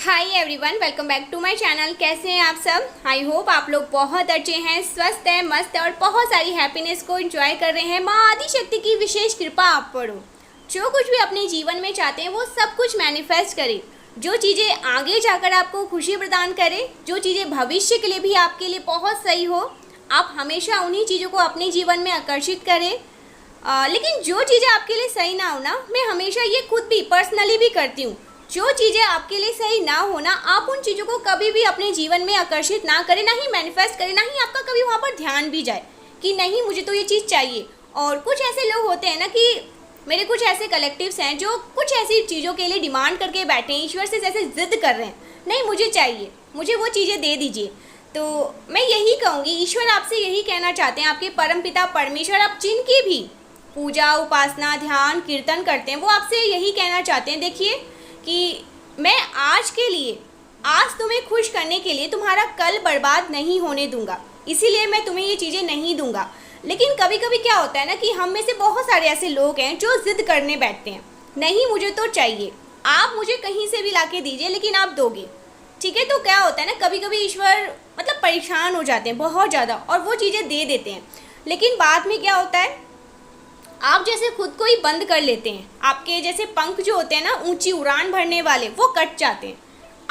Hi everyone, welcome back to my channel. कैसे हैं आप सब? आई होप आप लोग बहुत अच्छे हैं, स्वस्थ हैं, मस्त हैं और बहुत सारी हैप्पीनेस को एंजॉय कर रहे हैं। माँ आदि शक्ति की विशेष कृपा आप पर हो। जो कुछ भी अपने जीवन में चाहते हैं वो सब कुछ मैनिफेस्ट करें। जो चीज़ें आगे जाकर आपको खुशी प्रदान करें, जो चीज़ें भविष्य के लिए भी आपके लिए बहुत सही हो, आप हमेशा उन्हीं चीज़ों को अपने जीवन में आकर्षित करें। लेकिन जो चीज़ें आपके लिए सही ना हो ना, मैं हमेशा ये खुद भी पर्सनली भी करती हूँ। जो चीज़ें आपके लिए सही ना हो ना, आप उन चीज़ों को कभी भी अपने जीवन में आकर्षित ना करें, ना ही मैनिफेस्ट करें, ना ही आपका कभी वहाँ पर ध्यान भी जाए कि नहीं मुझे तो ये चीज़ चाहिए। और कुछ ऐसे लोग होते हैं ना कि मेरे कुछ ऐसे कलेक्टिव्स हैं जो कुछ ऐसी चीज़ों के लिए डिमांड करके बैठे हैं, ईश्वर से जैसे जिद कर रहे हैं, नहीं मुझे चाहिए, मुझे वो चीज़ें दे दीजिए। तो मैं यही कहूँगी, ईश्वर आपसे यही कहना चाहते हैं, आपके परमपिता परमेश्वर, आप जिनकी भी पूजा उपासना ध्यान कीर्तन करते हैं, वो आपसे यही कहना चाहते हैं, देखिए कि मैं आज के लिए, आज तुम्हें खुश करने के लिए तुम्हारा कल बर्बाद नहीं होने दूंगा, इसीलिए मैं तुम्हें ये चीज़ें नहीं दूंगा। लेकिन कभी कभी क्या होता है ना कि हम में से बहुत सारे ऐसे लोग हैं जो जिद करने बैठते हैं, नहीं मुझे तो चाहिए, आप मुझे कहीं से भी ला के दीजिए लेकिन आप दोगे, ठीक है। तो क्या होता है ना, कभी कभी ईश्वर मतलब परेशान हो जाते हैं बहुत ज़्यादा और वो चीज़ें दे देते हैं। लेकिन बाद में क्या होता है, आप जैसे खुद को ही बंद कर लेते हैं, आपके जैसे पंख जो होते हैं ना ऊंची उड़ान भरने वाले, वो कट जाते हैं।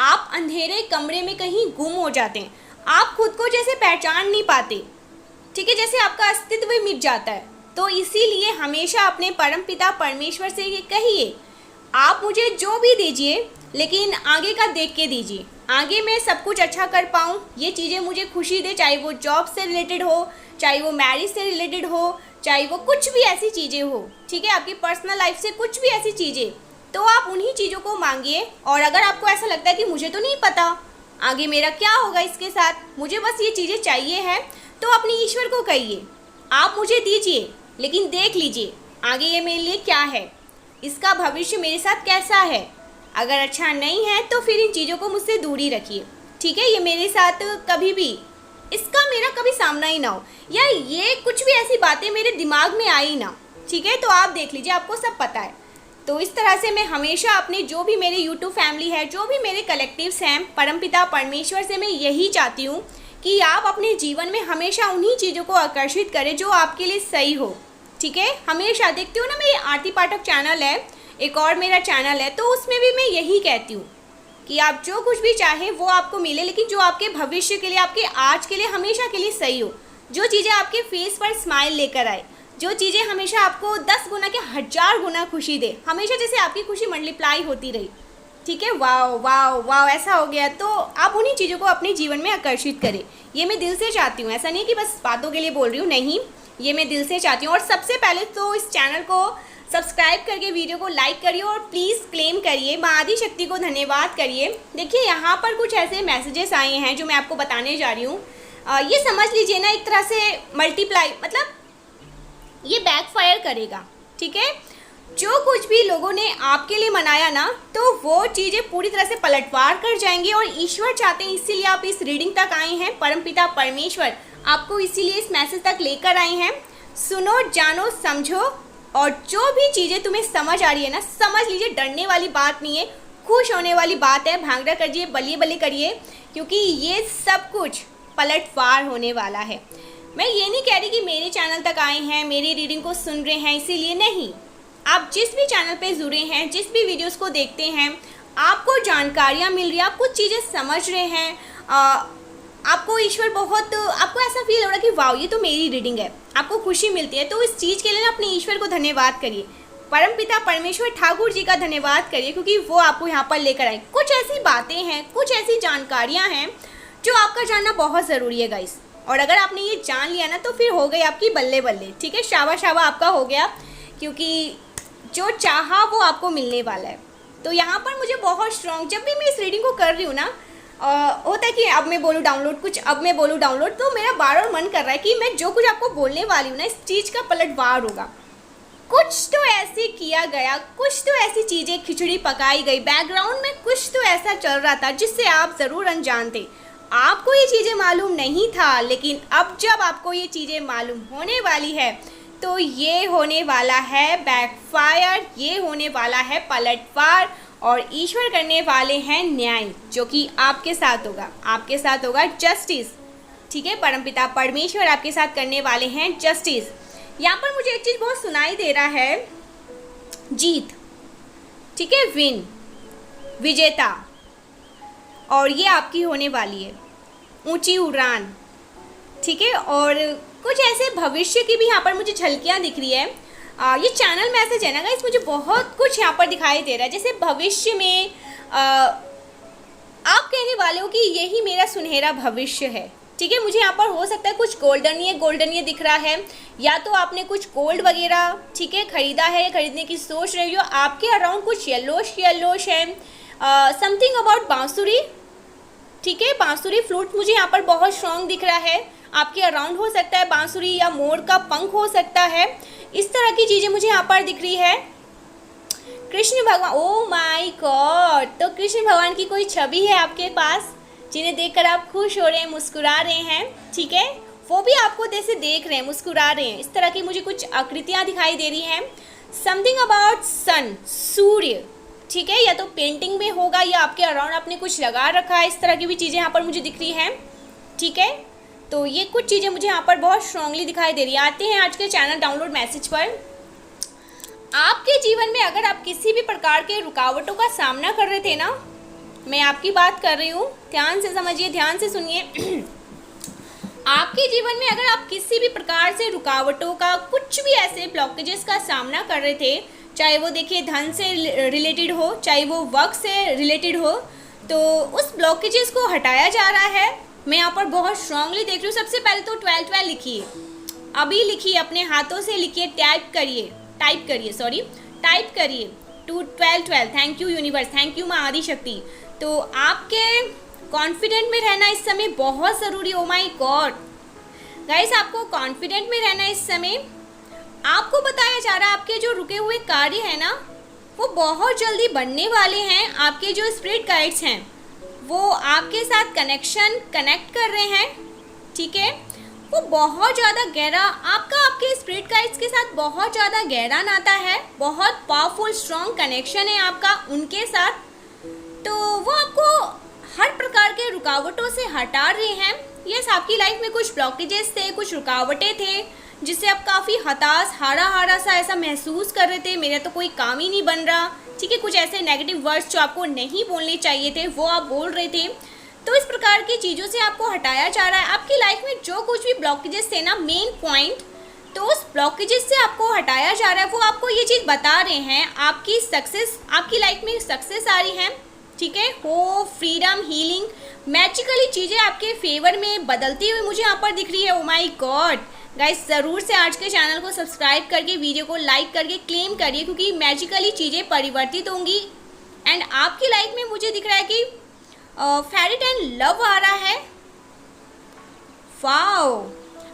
आप अंधेरे कमरे में कहीं गुम हो जाते हैं, आप खुद को जैसे पहचान नहीं पाते, ठीक है, जैसे आपका अस्तित्व ही मिट जाता है। तो इसीलिए हमेशा अपने परमपिता परमेश्वर से ये कहिए, आप मुझे जो भी दीजिए लेकिन आगे का देख के दीजिए, आगे मैं सब कुछ अच्छा कर पाऊँ, ये चीज़ें मुझे खुशी दे, चाहे वो जॉब से रिलेटेड हो, चाहे वो मैरिज से रिलेटेड हो, चाहे वो कुछ भी ऐसी चीज़ें हो, ठीक है, आपकी पर्सनल लाइफ से कुछ भी ऐसी चीज़ें, तो आप उन्हीं चीज़ों को मांगिए। और अगर आपको ऐसा लगता है कि मुझे तो नहीं पता आगे मेरा क्या होगा इसके साथ, मुझे बस ये चीज़ें चाहिए है, तो अपने ईश्वर को कहिए आप मुझे दीजिए, लेकिन देख लीजिए आगे ये मेरे लिए क्या है, इसका भविष्य मेरे साथ कैसा है। अगर अच्छा नहीं है तो फिर इन चीज़ों को मुझसे दूरी रखिए, ठीक है, ये मेरे साथ कभी भी इसका मेरा कभी सामना ही ना हो, या ये कुछ भी ऐसी बातें मेरे दिमाग में आई ना, ठीक है। तो आप देख लीजिए, आपको सब पता है। तो इस तरह से मैं हमेशा अपने जो भी मेरे यूट्यूब फैमिली है, जो भी मेरे कलेक्टिव्स हैं, परमपिता परमेश्वर से मैं यही चाहती हूँ कि आप अपने जीवन में हमेशा उन्हीं चीज़ों को आकर्षित करें जो आपके लिए सही हो, ठीक है। हमेशा देखती हूँ ना, मेरी आरती पाठक चैनल है, एक और मेरा चैनल है, तो उसमें भी मैं यही कहती हूँ कि आप जो कुछ भी चाहें वो आपको मिले, लेकिन जो आपके भविष्य के लिए, आपके आज के लिए, हमेशा के लिए सही हो। जो चीज़ें आपके फेस पर स्माइल लेकर आए, जो चीज़ें हमेशा आपको 10 गुना के 1000 गुना खुशी दे, हमेशा जैसे आपकी खुशी मल्टीप्लाई होती रही, ठीक है। वाओ वाओ वाओ, ऐसा हो गया, तो आप उन्हीं चीज़ों को अपने जीवन में आकर्षित करें। ये मैं दिल से चाहती हूँ, ऐसा नहीं कि बस बातों के लिए बोल रही हूँ, नहीं, ये मैं दिल से चाहती हूँ। और सबसे पहले तो इस चैनल को सब्सक्राइब करके वीडियो को लाइक करिए और प्लीज़ क्लेम करिए, माँ आदि शक्ति को धन्यवाद करिए। देखिए यहाँ पर कुछ ऐसे मैसेजेस आए हैं जो मैं आपको बताने जा रही हूँ। ये समझ लीजिए ना, एक तरह से मल्टीप्लाई, मतलब ये बैकफायर करेगा, ठीक है। जो कुछ भी लोगों ने आपके लिए मनाया ना, तो वो चीज़ें पूरी तरह से पलटवार कर जाएंगी। और ईश्वर चाहते हैं, इसीलिए आप इस रीडिंग तक आए हैं, परमपिता परमेश्वर आपको इसीलिए इस मैसेज तक लेकर आए हैं। सुनो, जानो, समझो, और जो भी चीज़ें तुम्हें समझ आ रही है ना, समझ लीजिए, डरने वाली बात नहीं है, खुश होने वाली बात है। भांगड़ा करिए, बलिए बलिए करिए, क्योंकि ये सब कुछ पलटवार होने वाला है। मैं ये नहीं कह रही कि मेरे चैनल तक आए हैं, मेरी रीडिंग को सुन रहे हैं, इसीलिए नहीं। आप जिस भी चैनल पे जुड़े हैं, जिस भी वीडियोस को देखते हैं, आपको जानकारियाँ मिल रही है, आप कुछ चीज़ें समझ रहे हैं, आपको ईश्वर बहुत, आपको ऐसा फील हो रहा है कि वाह ये तो मेरी रीडिंग है, आपको खुशी मिलती है, तो इस चीज़ के लिए ना अपने ईश्वर को धन्यवाद करिए, परमपिता परमेश्वर ठाकुर जी का धन्यवाद करिए, क्योंकि वो आपको यहाँ पर लेकर आए। कुछ ऐसी बातें हैं, कुछ ऐसी जानकारियाँ हैं जो आपका जानना बहुत ज़रूरी है गाइस। और अगर आपने ये जान लिया ना, तो फिर हो गई आपकी बल्ले बल्ले, ठीक है, शाबा शाबा आपका हो गया, क्योंकि जो चाहा वो आपको मिलने वाला है। तो यहाँ पर मुझे बहुत स्ट्रॉन्ग, जब भी मैं इस रीडिंग को कर रही हूँ ना, होता है कि अब मैं बोलूँ डाउनलोड, कुछ अब मैं बोलूँ डाउनलोड, तो मेरा बार बार मन कर रहा है कि मैं जो कुछ आपको बोलने वाली हूँ ना, इस चीज़ का पलटवार होगा। कुछ तो ऐसे किया गया, कुछ तो ऐसी चीज़ें खिचड़ी पकाई गई, बैकग्राउंड में कुछ तो ऐसा चल रहा था जिससे आप ज़रूर अनजान थे, आपको ये चीज़ें मालूम नहीं था। लेकिन अब जब आपको ये चीज़ें मालूम होने वाली है, तो ये होने वाला है बैकफायर, ये होने वाला है पलटवार। और ईश्वर करने वाले हैं न्याय, जो कि आपके साथ होगा, आपके साथ होगा जस्टिस। ठीक है, परमपिता परमेश्वर आपके साथ करने वाले हैं जस्टिस। यहाँ पर मुझे एक चीज़ बहुत सुनाई दे रहा है, जीत। ठीक है, विन, विजेता, और ये आपकी होने वाली है, ऊंची उड़ान। ठीक है, और कुछ ऐसे भविष्य की भी यहाँ पर मुझे झलकियाँ दिख रही है। ये चैनल मैसेज है ना गाइस, मुझे बहुत कुछ यहाँ पर दिखाई दे रहा है। जैसे भविष्य में आप कहने वाले हो कि यही मेरा सुनहरा भविष्य है। ठीक है, मुझे यहाँ पर हो सकता है कुछ गोल्डन ये दिख रहा है, या तो आपने कुछ गोल्ड वगैरह, ठीक है, खरीदा है, खरीदने की सोच रही हो। आपके अराउंड कुछ येलोश है, समथिंग अबाउट बांसुरी। ठीक है, बांसुरी फ्लूट मुझे यहाँ पर बहुत स्ट्रॉन्ग दिख रहा है, आपके अराउंड हो सकता है बांसुरी, या मोर का पंख हो सकता है। इस तरह की चीज़ें मुझे यहाँ पर दिख रही है। कृष्ण भगवान, ओ माय गॉड, तो कृष्ण भगवान की कोई छवि है आपके पास, जिन्हें देखकर आप खुश हो रहे हैं, मुस्कुरा रहे हैं। ठीक है, वो भी आपको जैसे देख रहे हैं, मुस्कुरा रहे हैं। इस तरह की मुझे कुछ आकृतियाँ दिखाई दे रही हैं। समथिंग अबाउट सन, सूर्य। ठीक है, या तो पेंटिंग में होगा, या आपके अराउंड आपने कुछ लगा रखा है। इस तरह की भी चीज़ें यहाँ पर मुझे दिख रही हैं। ठीक है, तो ये कुछ चीज़ें मुझे यहाँ पर बहुत स्ट्रांगली दिखाई दे रही है। आते हैं आज के चैनल डाउनलोड मैसेज पर। आपके जीवन में अगर आप किसी भी प्रकार के रुकावटों का सामना कर रहे थे ना, मैं आपकी बात कर रही हूँ, ध्यान से समझिए, ध्यान से सुनिए। आपके जीवन में अगर आप किसी भी प्रकार से रुकावटों का, कुछ भी ऐसे ब्लॉकेजेस का सामना कर रहे थे, चाहे वो देखिए धन से रिलेटेड हो, चाहे वो वर्क से रिलेटेड हो, तो उस ब्लॉकेजेस को हटाया जा रहा है। मैं यहाँ पर बहुत स्ट्रांगली देख रही हूँ। सबसे पहले तो 12 लिखिए, अभी लिखिए, अपने हाथों से लिखिए, टाइप करिए to 12। Thank you universe, thank you माँ आदि शक्ति। तो आपके कॉन्फिडेंट में रहना इस समय बहुत ज़रूरी। ओ माय गॉड गाइस, आपको कॉन्फिडेंट में रहना इस समय। आपको बताया जा रहा है आपके जो रुके हुए कार्य है ना, वो बहुत जल्दी बनने वाले हैं। आपके जो स्पिरिट गाइड्स हैं वो आपके साथ कनेक्ट कर रहे हैं। ठीक है, वो बहुत ज़्यादा गहरा, आपके स्पिरिट गाइड्स के साथ बहुत ज़्यादा गहरा नाता है, बहुत पावरफुल स्ट्रॉन्ग कनेक्शन है आपका उनके साथ। तो वो आपको हर प्रकार के रुकावटों से हटा रहे हैं। यस, आपकी लाइफ में कुछ ब्लॉकेजेस थे, कुछ रुकावटें थे, जिससे आप काफ़ी हताश, हारा सा ऐसा महसूस कर रहे थे, मेरा तो कोई काम ही नहीं बन रहा। ठीक है, कुछ ऐसे नेगेटिव वर्ड्स जो आपको नहीं बोलने चाहिए थे वो आप बोल रहे थे। तो इस प्रकार की चीज़ों से आपको हटाया जा रहा है। आपकी लाइफ में जो कुछ भी ब्लॉकेजेस थे ना, मेन पॉइंट, तो उस ब्लॉकेजेस से आपको हटाया जा रहा है। वो आपको ये चीज़ बता रहे हैं, आपकी सक्सेस, आपकी लाइफ में सक्सेस आ रही है। ठीक है, होप, फ्रीडम, हीलिंग, मैजिकली चीज़ें आपके फेवर में बदलती हुई मुझे यहाँ पर दिख रही है। ओ माय गॉड गाइस, ज़रूर से आज के चैनल को सब्सक्राइब करके, वीडियो को लाइक करके क्लेम करिए, क्योंकि मैजिकली चीज़ें परिवर्तित होंगी। एंड आपकी लाइफ में मुझे दिख रहा है कि फेरी एंड लव आ रहा है। वाओ,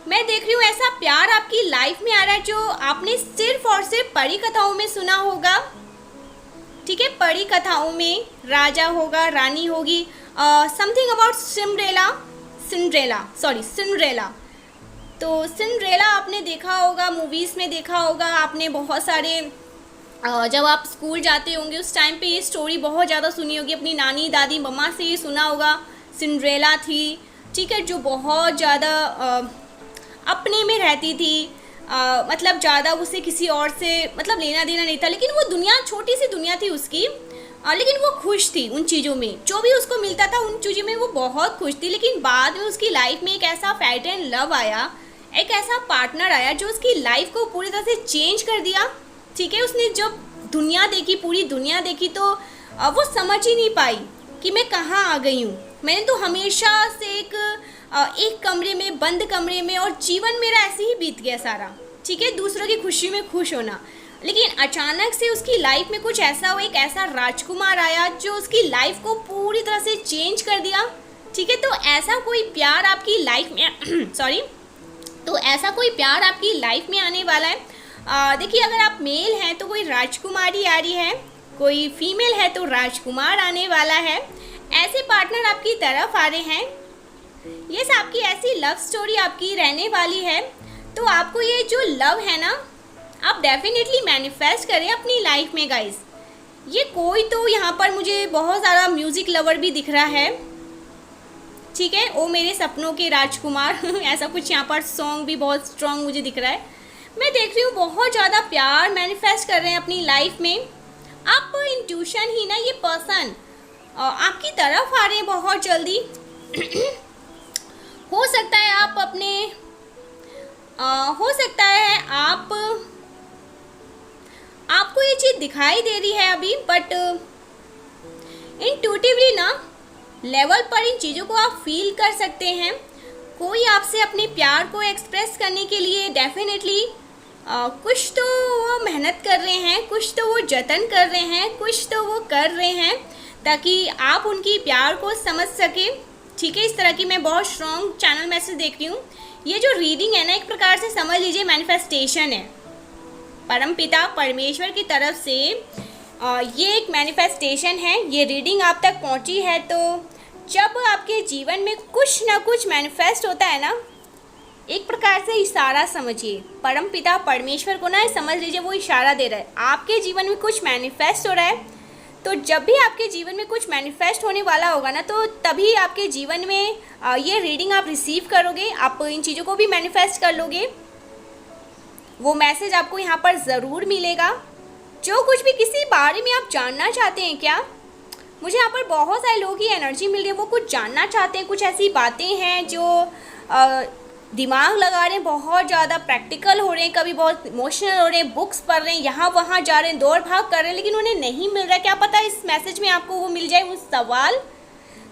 मैं देख रही हूँ ऐसा प्यार आपकी लाइफ में आ रहा है जो आपने सिर्फ और सिर्फ परी कथाओं में सुना होगा। ठीक है, परी कथाओं में राजा होगा, रानी होगी, समथिंग अबाउट सिंड्रेला। तो सिंड्रेला आपने देखा होगा, मूवीज़ में देखा होगा आपने, बहुत सारे जब आप स्कूल जाते होंगे उस टाइम पे ये स्टोरी बहुत ज़्यादा सुनी होगी, अपनी नानी दादी मम्मा से ये सुना होगा। सिंड्रेला थी, ठीक है, जो बहुत ज़्यादा अपने में रहती थी, मतलब ज़्यादा उसे किसी और से मतलब लेना देना नहीं था, लेकिन वो दुनिया, छोटी सी दुनिया थी उसकी, लेकिन वो खुश थी उन चीज़ों में, जो भी उसको मिलता था उन चीज़ों में वो बहुत खुश थी। लेकिन बाद में उसकी लाइफ में एक ऐसा फेरी एंड लव आया, एक ऐसा पार्टनर आया जो उसकी लाइफ को पूरी तरह से चेंज कर दिया। ठीक है, उसने जब दुनिया देखी, पूरी दुनिया देखी, तो वो समझ ही नहीं पाई कि मैं कहाँ आ गई हूँ। मैंने तो हमेशा से एक कमरे में, बंद कमरे में, और जीवन मेरा ऐसे ही बीत गया सारा। ठीक है, दूसरों की खुशी में खुश होना। लेकिन अचानक से उसकी लाइफ में कुछ ऐसा हुआ, एक ऐसा राजकुमार आया जो उसकी लाइफ को पूरी तरह से चेंज कर दिया। ठीक है, तो ऐसा कोई प्यार आपकी लाइफ में तो ऐसा कोई प्यार आपकी लाइफ में आने वाला है। देखिए, अगर आप मेल हैं तो कोई राजकुमारी आ रही है, कोई फीमेल है तो राजकुमार आने वाला है। ऐसे पार्टनर आपकी तरफ आ रहे हैं। यस, आपकी ऐसी लव स्टोरी आपकी रहने वाली है। तो आपको ये जो लव है ना, आप डेफिनेटली मैनिफेस्ट करें अपनी लाइफ में गाइस। ये कोई तो यहाँ पर मुझे बहुत सारा म्यूज़िक लवर भी दिख रहा है, ठीक है। ओ मेरे सपनों के राजकुमार ऐसा कुछ यहाँ पर सॉन्ग भी बहुत स्ट्रॉन्ग मुझे दिख रहा है। मैं देख रही हूँ बहुत ज़्यादा प्यार मैनिफेस्ट कर रहे हैं अपनी लाइफ में। आप इंट्यूशन ही ना, ये पर्सन आपकी तरफ आ रहे हैं बहुत जल्दी। हो सकता है आप अपने हो सकता है आपको ये चीज़ दिखाई दे रही है अभी, बट इंट्यूटिवली ना लेवल पर इन चीज़ों को आप फील कर सकते हैं। कोई आपसे अपने प्यार को एक्सप्रेस करने के लिए डेफिनेटली कुछ तो वो मेहनत कर रहे हैं, कुछ तो वो जतन कर रहे हैं, कुछ तो वो कर रहे हैं ताकि आप उनकी प्यार को समझ सके, ठीक है। इस तरह की मैं बहुत स्ट्रॉन्ग चैनल मैसेज देख रही हूँ। ये जो रीडिंग है ना, एक प्रकार से समझ लीजिए मैनिफेस्टेशन है परमपिता परमेश्वर की तरफ से। ये एक मैनिफेस्टेशन है। ये रीडिंग आप तक पहुँची है तो जब आपके जीवन में कुछ ना कुछ मैनिफेस्ट होता है ना, एक प्रकार से इशारा समझिए, परमपिता परमेश्वर को ना समझ लीजिए वो इशारा दे रहा है आपके जीवन में कुछ मैनिफेस्ट हो रहा है। तो जब भी आपके जीवन में कुछ मैनिफेस्ट होने वाला होगा ना, तो तभी आपके जीवन में ये रीडिंग आप रिसीव करोगे, आप इन चीज़ों को भी मैनिफेस्ट कर लोगे। वो मैसेज आपको यहाँ पर ज़रूर मिलेगा। जो कुछ भी किसी बारे में आप जानना चाहते हैं क्या, मुझे यहाँ पर बहुत सारे लोगों की एनर्जी मिल रही है, वो कुछ जानना चाहते हैं, कुछ ऐसी बातें हैं जो दिमाग लगा रहे हैं, बहुत ज़्यादा प्रैक्टिकल हो रहे हैं, कभी बहुत इमोशनल हो रहे हैं, बुक्स पढ़ रहे हैं, यहाँ वहाँ जा रहे हैं, दौड़ भाग कर रहे हैं, लेकिन उन्हें नहीं मिल रहा है। क्या पता इस मैसेज में आपको वो मिल जाए, वो सवाल।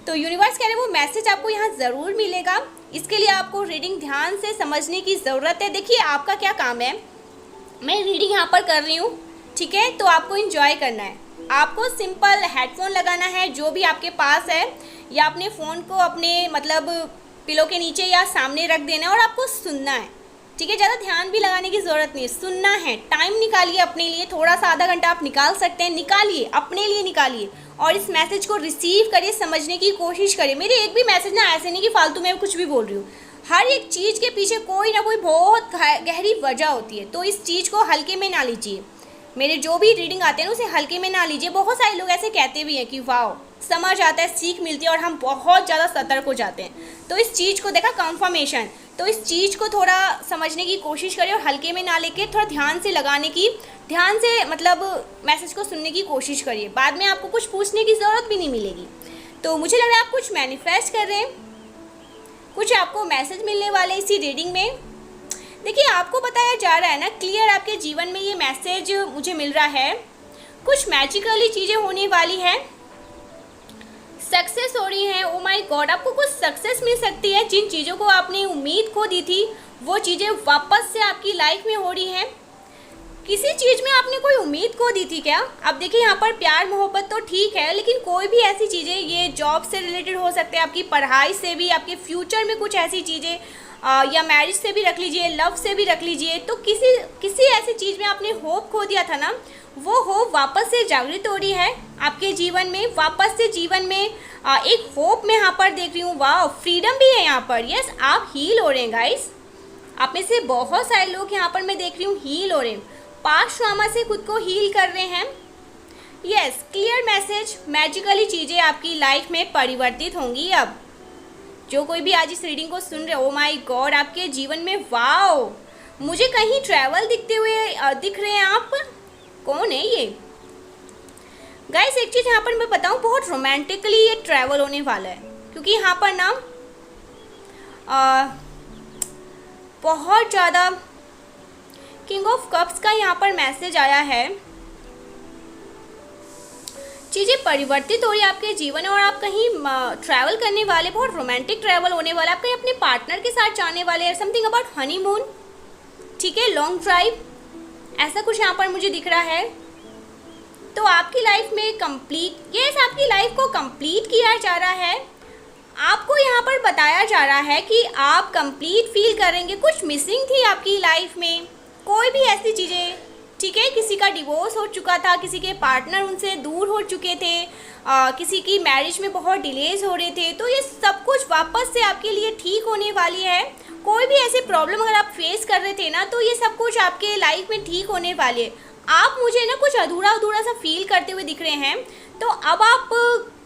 तो यूनिवर्स कह रहे हैं वो मैसेज आपको यहाँ ज़रूर मिलेगा। इसके लिए आपको रीडिंग ध्यान से समझने की ज़रूरत है। देखिए आपका क्या काम है, मैं रीडिंग यहाँ पर कर रही हूँ, ठीक है, तो आपको इंजॉय करना है। आपको सिंपल हेडफोन लगाना है जो भी आपके पास है, या अपने फ़ोन को अपने मतलब पिलो के नीचे या सामने रख देना है और आपको सुनना है, ठीक है। ज़्यादा ध्यान भी लगाने की ज़रूरत नहीं है, सुनना है। टाइम निकालिए अपने लिए, थोड़ा सा आधा घंटा आप निकाल सकते हैं, निकालिए अपने लिए निकालिए और इस मैसेज को रिसीव करिए, समझने की कोशिश करिए। मेरे एक भी मैसेज ना ऐसे नहीं कि फालतू में कुछ भी बोल रही हूँ, हर एक चीज़ के पीछे कोई ना कोई बहुत गहरी वजह होती है, तो इस चीज़ को हल्के में ना लीजिए। मेरे जो भी रीडिंग आते हैं उसे हल्के में ना लीजिए। बहुत सारे लोग ऐसे कहते भी हैं कि वाह समझ आता है, सीख मिलती है, और हम बहुत ज़्यादा सतर्क हो जाते हैं। तो इस चीज़ को देखा कंफर्मेशन, तो इस चीज़ को थोड़ा समझने की कोशिश करिए और हल्के में ना लेके थोड़ा ध्यान से लगाने की, ध्यान से मतलब मैसेज को सुनने की कोशिश करिए। बाद में आपको कुछ पूछने की ज़रूरत भी नहीं मिलेगी। तो मुझे लग रहा है आप कुछ मैनिफेस्ट कर रहे हैं, कुछ आपको मैसेज मिलने वाले इसी रीडिंग में। देखिए आपको बताया जा रहा है ना क्लियर, आपके जीवन में ये मैसेज मुझे मिल रहा है, कुछ मैजिकली चीज़ें होने वाली है, सक्सेस हो रही है। ओ माय गॉड, आपको कुछ सक्सेस मिल सकती है। जिन चीज़ों को आपने उम्मीद खो दी थी वो चीज़ें वापस से आपकी लाइफ में हो रही हैं। किसी चीज़ में आपने कोई उम्मीद खो दी थी क्या? अब देखिए यहाँ पर प्यार मोहब्बत तो ठीक है, लेकिन कोई भी ऐसी चीज़ें, ये जॉब से रिलेटेड हो सकते हैं, आपकी पढ़ाई से भी, आपके फ्यूचर में कुछ ऐसी चीज़ें, या मैरिज से भी रख लीजिए, लव से भी रख लीजिए। तो किसी ऐसी चीज़ में आपने होप खो दिया था ना, वो होप वापस से जागृत हो रही है आपके जीवन में। वापस से जीवन में एक होप मैं यहाँ पर देख रही हूँ। वाह, फ्रीडम भी है यहाँ पर। यस, आप हील हो रहे हैं गाइस। आप में से बहुत सारे लोग यहाँ पर मैं देख रही हूँ हील हो रहे हैं, पास्ट ट्रॉमा से खुद को हील कर रहे हैं। यस, क्लियर मैसेज, मैजिकली चीज़ें आपकी लाइफ में परिवर्तित होंगी। अब जो कोई भी आज इस रीडिंग को सुन रहे हो, ओ माय गॉड, आपके जीवन में वाओ, मुझे कहीं ट्रैवल दिख रहे हैं आप। कौन है ये गाइस? एक चीज़ यहाँ पर मैं बताऊँ, बहुत रोमांटिकली ये ट्रैवल होने वाला है, क्योंकि यहाँ पर ना बहुत ज़्यादा किंग ऑफ कप्स का यहाँ पर मैसेज आया है। चीज़ें परिवर्तित हो रही है आपके जीवन में और आप कहीं ट्रैवल करने वाले, बहुत रोमांटिक ट्रैवल होने वाला है। आप कहीं अपने पार्टनर के साथ जाने वाले हैं, समथिंग अबाउट हनीमून, ठीक है, लॉन्ग ड्राइव, ऐसा कुछ यहाँ पर मुझे दिख रहा है। तो आपकी लाइफ में आपकी लाइफ को कंप्लीट किया जा रहा है। आपको यहाँ पर बताया जा रहा है कि आप कंप्लीट फील करेंगे। कुछ मिसिंग थी आपकी लाइफ में, कोई भी ऐसी चीज़ें, ठीक है, किसी का डिवोर्स हो चुका था, किसी के पार्टनर उनसे दूर हो चुके थे, किसी की मैरिज में बहुत डिलेज हो रहे थे, तो ये सब कुछ वापस से आपके लिए ठीक होने वाली है। कोई भी ऐसी प्रॉब्लम अगर आप फेस कर रहे थे ना, तो ये सब कुछ आपके लाइफ में ठीक होने वाली है। आप मुझे ना कुछ अधूरा अधूरा सा फील करते हुए दिख रहे हैं, तो अब आप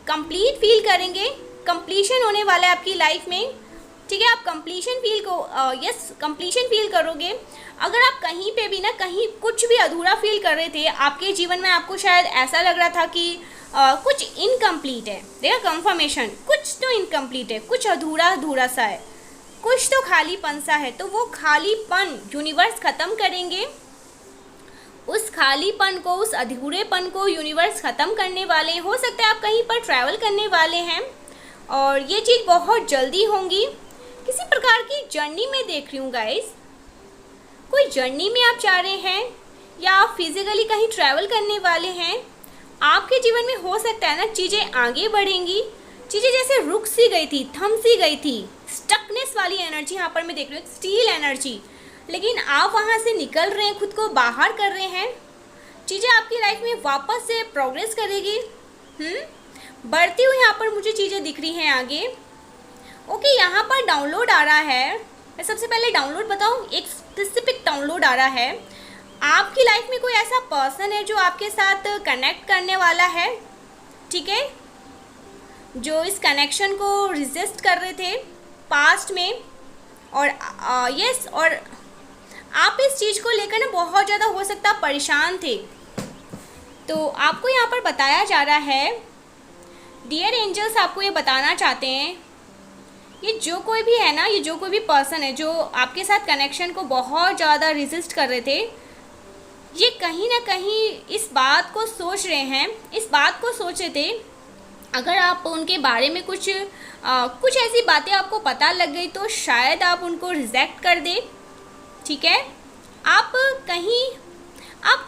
कंप्लीट फील करेंगे, कंप्लीशन होने वाला है आपकी लाइफ में। ठीक है, आप कंप्लीशन फील करोगे। अगर आप कहीं पे भी ना कहीं कुछ भी अधूरा फील कर रहे थे आपके जीवन में, आपको शायद ऐसा लग रहा था कि कुछ इनकम्प्लीट है, देखा कंफर्मेशन, कुछ तो इनकम्प्लीट है, कुछ अधूरा अधूरा सा है, कुछ तो खालीपन सा है, तो वो खालीपन यूनिवर्स ख़त्म करेंगे। उस खालीपन को, उस अधूरेपन को यूनिवर्स ख़त्म करने वाले हैं। हो सकता है आप कहीं पर ट्रैवल करने वाले हैं और ये चीज़ बहुत जल्दी होंगी। किसी प्रकार की जर्नी में देख रही हूँ गाइस, कोई जर्नी में आप जा रहे हैं या आप फिजिकली कहीं ट्रैवल करने वाले हैं। आपके जीवन में हो सकता है ना चीज़ें आगे बढ़ेंगी, चीज़ें जैसे रुक सी गई थी, थम सी गई थी, स्टकनेस वाली एनर्जी यहाँ पर मैं देख रही हूँ, स्टील एनर्जी, लेकिन आप वहाँ से निकल रहे हैं, खुद को बाहर कर रहे हैं। चीज़ें आपकी लाइफ में वापस से प्रोग्रेस करेगी, बढ़ती हुई यहाँ पर मुझे चीज़ें दिख रही हैं आगे। ओके, यहाँ पर डाउनलोड आ रहा है। मैं सबसे पहले डाउनलोड बताऊँ, एक स्पेसिफिक डाउनलोड आ रहा है। आपकी लाइफ में कोई ऐसा पर्सन है जो आपके साथ कनेक्ट करने वाला है, ठीक है, जो इस कनेक्शन को रिजिस्ट कर रहे थे पास्ट में, और यस, और आप इस चीज़ को लेकर ना बहुत ज़्यादा हो सकता परेशान थे। तो आपको यहाँ पर बताया जा रहा है, डियर एंजल्स आपको ये बताना चाहते हैं, ये जो कोई भी है ना, ये जो कोई भी पर्सन है जो आपके साथ कनेक्शन को बहुत ज़्यादा रेजिस्ट कर रहे थे, ये कहीं ना कहीं इस बात को सोच रहे हैं, इस बात को सोच रहे थे अगर आप उनके बारे में कुछ ऐसी बातें आपको पता लग गई तो शायद आप उनको रिजेक्ट कर दें। ठीक है, आप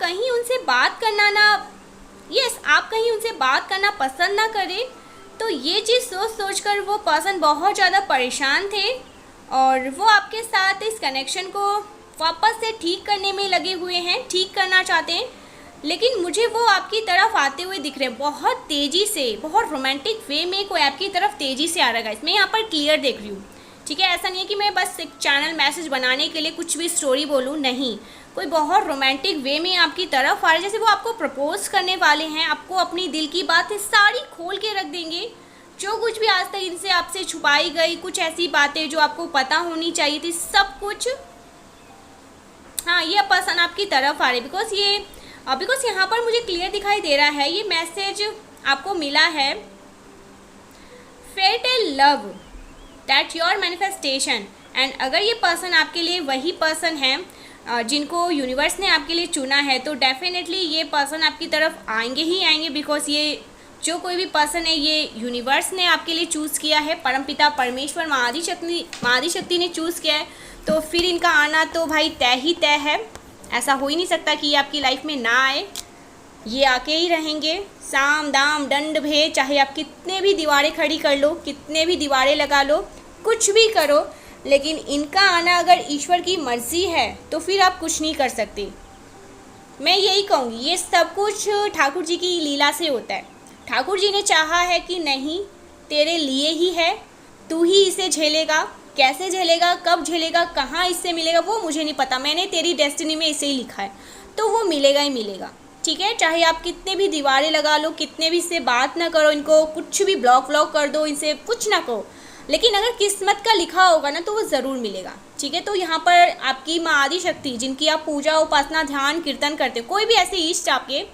कहीं उनसे बात करना ना, यस, आप कहीं उनसे बात करना पसंद ना करें। तो ये चीज़ सोच कर वो पर्सन बहुत ज़्यादा परेशान थे और वो आपके साथ इस कनेक्शन को वापस से ठीक करने में लगे हुए हैं, ठीक करना चाहते हैं। लेकिन मुझे वो आपकी तरफ आते हुए दिख रहे हैं बहुत तेज़ी से, बहुत रोमांटिक वे में कोई आपकी तरफ तेज़ी से आ रहा है। इसमें यहाँ पर क्लियर देख रही हूँ, ठीक है, ऐसा नहीं है कि मैं बस एक चैनल मैसेज बनाने के लिए कुछ भी स्टोरी बोलूँ, नहीं, कोई बहुत रोमांटिक वे में आपकी तरफ आ रहा है, जैसे वो आपको प्रपोज करने वाले हैं, आपको अपनी दिल की बातें सारी खोल के रख देंगे। जो कुछ भी आज तक इनसे आपसे छुपाई गई, कुछ ऐसी बातें जो आपको पता होनी चाहिए थी, सब कुछ, हाँ, ये पर्सन आपकी तरफ आ रही है। बिकॉज यहाँ पर मुझे क्लियर दिखाई दे रहा है, ये मैसेज आपको मिला है, fate a love that your manifestation. And अगर ये पर्सन आपके लिए वही पर्सन है जिनको यूनिवर्स ने आपके लिए चुना है, तो डेफिनेटली ये पर्सन आपकी तरफ आएंगे ही आएंगे। बिकॉज ये जो कोई भी पर्सन है, ये यूनिवर्स ने आपके लिए चूज़ किया है, परमपिता परमेश्वर माँ आदिशक्ति ने चूज़ किया है, तो फिर इनका आना तो भाई तय ही तय है। ऐसा हो ही नहीं सकता कि ये आपकी लाइफ में ना आए, ये आके ही रहेंगे। साम दाम दंड भेद, चाहे आप कितने भी दीवारें खड़ी कर लो, कितने भी दीवारें लगा लो, कुछ भी करो, लेकिन इनका आना अगर ईश्वर की मर्ज़ी है तो फिर आप कुछ नहीं कर सकते। मैं यही कहूँगी, ये सब कुछ ठाकुर जी की लीला से होता है। ठाकुर जी ने चाहा है कि नहीं, तेरे लिए ही है, तू ही इसे झेलेगा। कैसे झेलेगा, कब झेलेगा, कहाँ इससे मिलेगा, वो मुझे नहीं पता, मैंने तेरी डेस्टिनी में इसे ही लिखा है, तो वो मिलेगा ही मिलेगा। ठीक है, चाहे आप कितने भी दीवारें लगा लो, कितने भी इससे बात ना करो, इनको कुछ भी ब्लॉक कर दो, इनसे कुछ ना कहो, लेकिन अगर किस्मत का लिखा होगा ना तो वो ज़रूर मिलेगा। ठीक है, तो यहाँ पर आपकी माँ आदिशक्ति, जिनकी आप पूजा उपासना ध्यान कीर्तन करते हो, कोई भी ऐसे इष्ट आपके,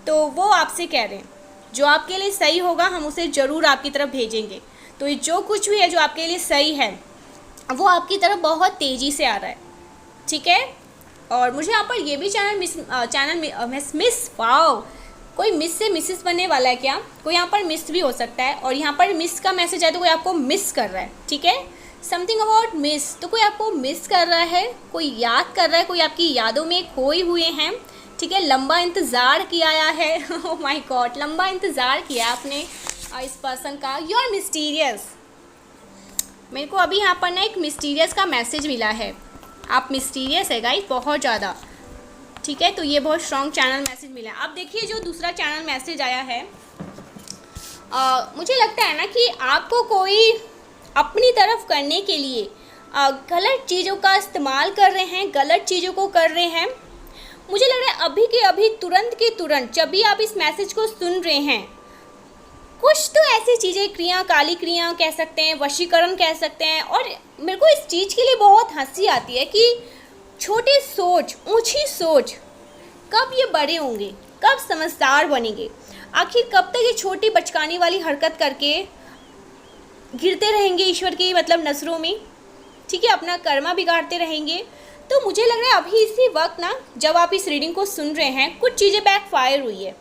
तो वो आपसे कह रहे हैं जो आपके लिए सही होगा हम उसे ज़रूर आपकी तरफ भेजेंगे। तो ये जो कुछ भी है जो आपके लिए सही है वो आपकी तरफ बहुत तेज़ी से आ रहा है। ठीक है, और मुझे यहाँ पर ये भी मिस वाओ, कोई मिस से मिसेस बनने वाला है क्या, कोई यहाँ पर मिस भी हो सकता है, और यहाँ पर मिस का मैसेज है तो कोई आपको मिस कर रहा है। ठीक है, समथिंग अबाउट मिस, तो कोई आपको मिस कर रहा है, कोई याद कर रहा है, कोई आपकी यादों में खोए हुए हैं। ठीक है, लंबा इंतज़ार किया है ओह माय गॉड, लंबा इंतज़ार किया आपने इस पर्सन का। You are mysterious. मेरे को अभी यहाँ पर ना एक मिस्टीरियस का मैसेज मिला है, आप मिस्टीरियस है गाइस बहुत ज़्यादा। ठीक है, तो ये बहुत स्ट्रॉन्ग चैनल मैसेज मिला है। अब देखिए जो दूसरा चैनल मैसेज आया है, मुझे लगता है ना कि आपको कोई अपनी तरफ करने के लिए गलत चीज़ों का इस्तेमाल कर रहे हैं, गलत चीज़ों को कर रहे हैं। मुझे लग रहा है अभी के अभी तुरंत के तुरंत जब भी आप इस मैसेज को सुन रहे हैं, कुछ तो ऐसी चीज़ें, क्रिया, काली क्रिया कह सकते हैं, वशीकरण कह सकते हैं। और मेरे को इस चीज़ के लिए बहुत हंसी आती है कि छोटी सोच, ऊंची सोच, कब ये बड़े होंगे, कब समझदार बनेंगे, आखिर कब तक ये छोटी बचकानी वाली हरकत करके गिरते रहेंगे ईश्वर की मतलब नज़रों में, ठीक है, अपना कर्मा बिगाड़ते रहेंगे। तो मुझे लग रहा है अभी इसी वक्त ना, जब आप इस रीडिंग को सुन रहे हैं, कुछ चीज़ें बैकफायर हुई है,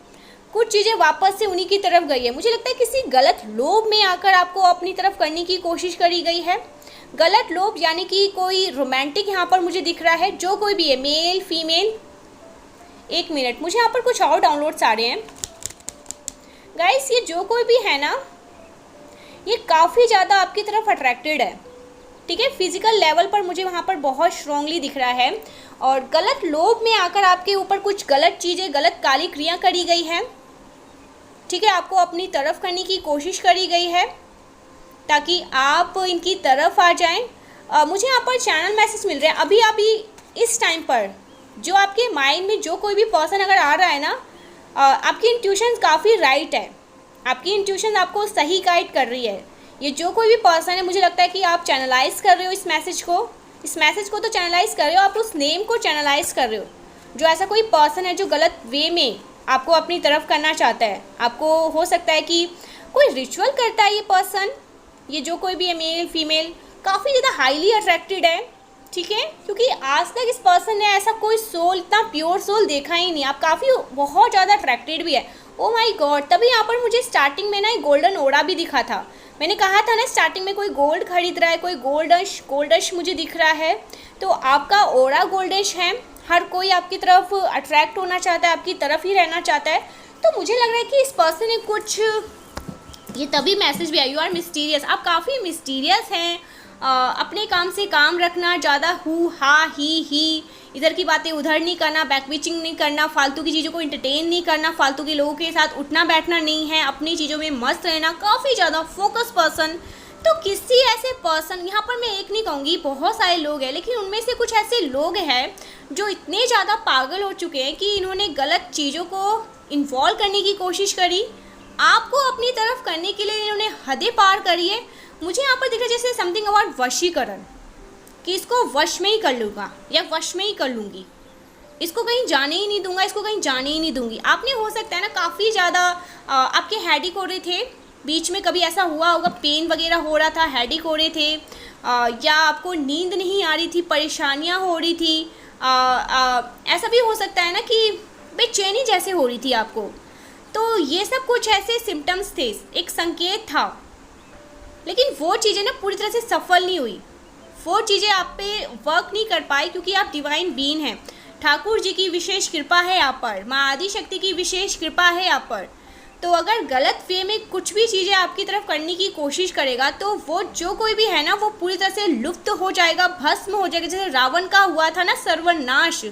कुछ चीज़ें वापस से उन्हीं की तरफ गई है। मुझे लगता है किसी गलत लोभ में आकर आपको अपनी तरफ करने की कोशिश करी गई है। गलत लोभ यानी कि कोई रोमांटिक यहाँ पर मुझे दिख रहा है, जो कोई भी है, मेल फीमेल। एक मिनट, मुझे यहाँ पर कुछ और डाउनलोड्स आ रहे हैं गाइस। ये जो कोई भी है ना, ये काफ़ी ज़्यादा आपकी तरफ अट्रैक्टेड है, ठीक है, फिजिकल लेवल पर मुझे वहाँ पर बहुत स्ट्रांगली दिख रहा है। और गलत लोभ में आकर आपके ऊपर कुछ गलत चीज़ें, गलत काली क्रिया करी गई है, ठीक है, आपको अपनी तरफ करने की कोशिश करी गई है ताकि आप इनकी तरफ आ जाएं। मुझे यहाँ पर चैनल मैसेज मिल रहे हैं अभी इस टाइम पर, जो आपके माइंड में जो कोई भी पर्सन अगर आ रहा है ना, आपकी इंट्यूशन काफ़ी राइट है, आपकी इंट्यूशन आपको सही गाइड कर रही है। ये जो कोई भी पर्सन है, मुझे लगता है कि आप चैनलाइज कर रहे हो इस मैसेज को तो चैनलाइज कर रहे हो, आप उस नेम को चैनलाइज कर रहे हो। जो ऐसा कोई पर्सन है जो गलत वे में आपको अपनी तरफ करना चाहता है, आपको हो सकता है कि कोई रिचुअल करता है ये पर्सन, ये जो कोई भी है, मेल फीमेल, काफ़ी ज़्यादा हाईली अट्रैक्टेड है, ठीक है, क्योंकि आज तक इस पर्सन ने ऐसा कोई सोल, इतना प्योर सोल देखा ही नहीं। आप काफ़ी बहुत ज़्यादा अट्रैक्टेड भी है। ओ माय गॉड, तभी यहाँ पर मुझे स्टार्टिंग में ना एक गोल्डन ओरा भी दिखा था। मैंने कहा था ना स्टार्टिंग में कोई गोल्ड खरीद रहा है, कोई गोल्डश मुझे दिख रहा है। तो आपका ओरा गोल्डश है, हर कोई आपकी तरफ अट्रैक्ट होना चाहता है, आपकी तरफ ही रहना चाहता है। तो मुझे लग रहा है कि इस पर्सन ने कुछ, ये तभी मैसेज भी आई, यू आर मिस्टीरियस, आप काफ़ी मिस्टीरियस हैं। अपने काम से काम रखना, ज़्यादा हु हा ही, इधर की बातें उधर नहीं करना, बैकबिचिंग नहीं करना, फालतू की चीज़ों को इंटरटेन नहीं करना, फालतू के लोगों के साथ उठना बैठना नहीं है, अपनी चीज़ों में मस्त रहना, काफ़ी ज़्यादा फोकस पर्सन। तो किसी ऐसे पर्सन, यहाँ पर मैं एक नहीं कहूँगी, बहुत सारे लोग हैं, लेकिन उनमें से कुछ ऐसे लोग हैं जो इतने ज़्यादा पागल हो चुके हैं कि इन्होंने गलत चीज़ों को इन्वॉल्व करने की कोशिश करी, आपको अपनी तरफ करने के लिए इन्होंने हदें पार करी है। मुझे यहाँ पर दिख रहा है जैसे समथिंग अबाउट वशीकरण, कि इसको वश में ही कर लूँगा या वश में ही कर लूँगी, इसको कहीं जाने ही नहीं दूंगा, इसको कहीं जाने ही नहीं दूंगी। आपने हो सकता है ना काफ़ी ज़्यादा आपके हेडेक हो रहे थे, बीच में कभी ऐसा हुआ होगा, पेन वगैरह हो रहा था, हेडेक हो रहे थे, या आपको नींद नहीं आ रही थी, परेशानियाँ हो रही थी, ऐसा भी हो सकता है ना कि बेचैनी जैसे हो रही थी आपको। तो ये सब कुछ ऐसे सिम्टम्स थे, एक संकेत था, लेकिन वो चीज़ें ना पूरी तरह से सफल नहीं हुई, वो चीज़ें आप पे वर्क नहीं कर पाई, क्योंकि आप डिवाइन बीइंग हैं। ठाकुर जी की विशेष कृपा है आप पर, माँ आदि शक्ति की विशेष कृपा है आप पर। तो अगर गलत वे में कुछ भी चीज़ें आपकी तरफ करने की कोशिश करेगा, तो वो जो कोई भी है ना, वो पूरी तरह से लुप्त हो जाएगा, भस्म हो जाएगा। जैसे रावण का हुआ था ना सर्वनाश,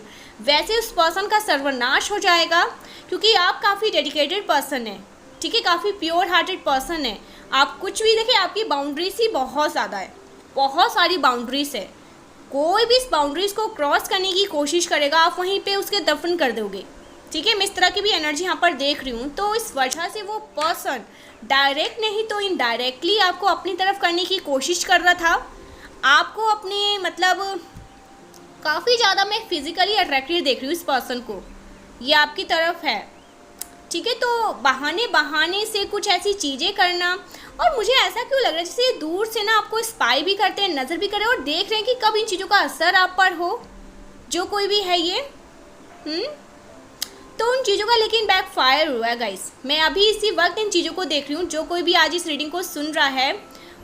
वैसे उस पर्सन का सर्वनाश हो जाएगा, क्योंकि आप काफ़ी डेडिकेटेड पर्सन है, ठीक है, काफ़ी प्योर हार्टेड पर्सन है। आप कुछ भी देखिए, आपकी बाउंड्रीज ही बहुत ज़्यादा है, बहुत सारी बाउंड्रीज है। कोई भी इस बाउंड्रीज को क्रॉस करने की कोशिश करेगा, आप वहीं पे उसके दफन कर दोगे, ठीक है। मैं इस तरह की भी एनर्जी यहाँ पर देख रही हूँ। तो इस वजह से वो पर्सन डायरेक्ट नहीं तो इनडायरेक्टली आपको अपनी तरफ करने की कोशिश कर रहा था, आपको अपने मतलब काफ़ी ज़्यादा मैं फिजिकली अट्रैक्टिव देख रही हूँ इस पर्सन को, ये आपकी तरफ है, ठीक है। तो बहाने से कुछ ऐसी चीज़ें करना, और मुझे ऐसा क्यों लग रहा है जैसे दूर से ना आपको स्पाई भी करते हैं, नज़र भी कर रहे हैं, और देख रहे हैं कि कब इन चीज़ों का असर आप पर हो, जो कोई भी है ये। तो उन चीज़ों का लेकिन बैकफायर हुआ है गाइस। मैं अभी इसी वक्त इन चीज़ों को देख रही हूँ। जो कोई भी आज इस रीडिंग को सुन रहा है,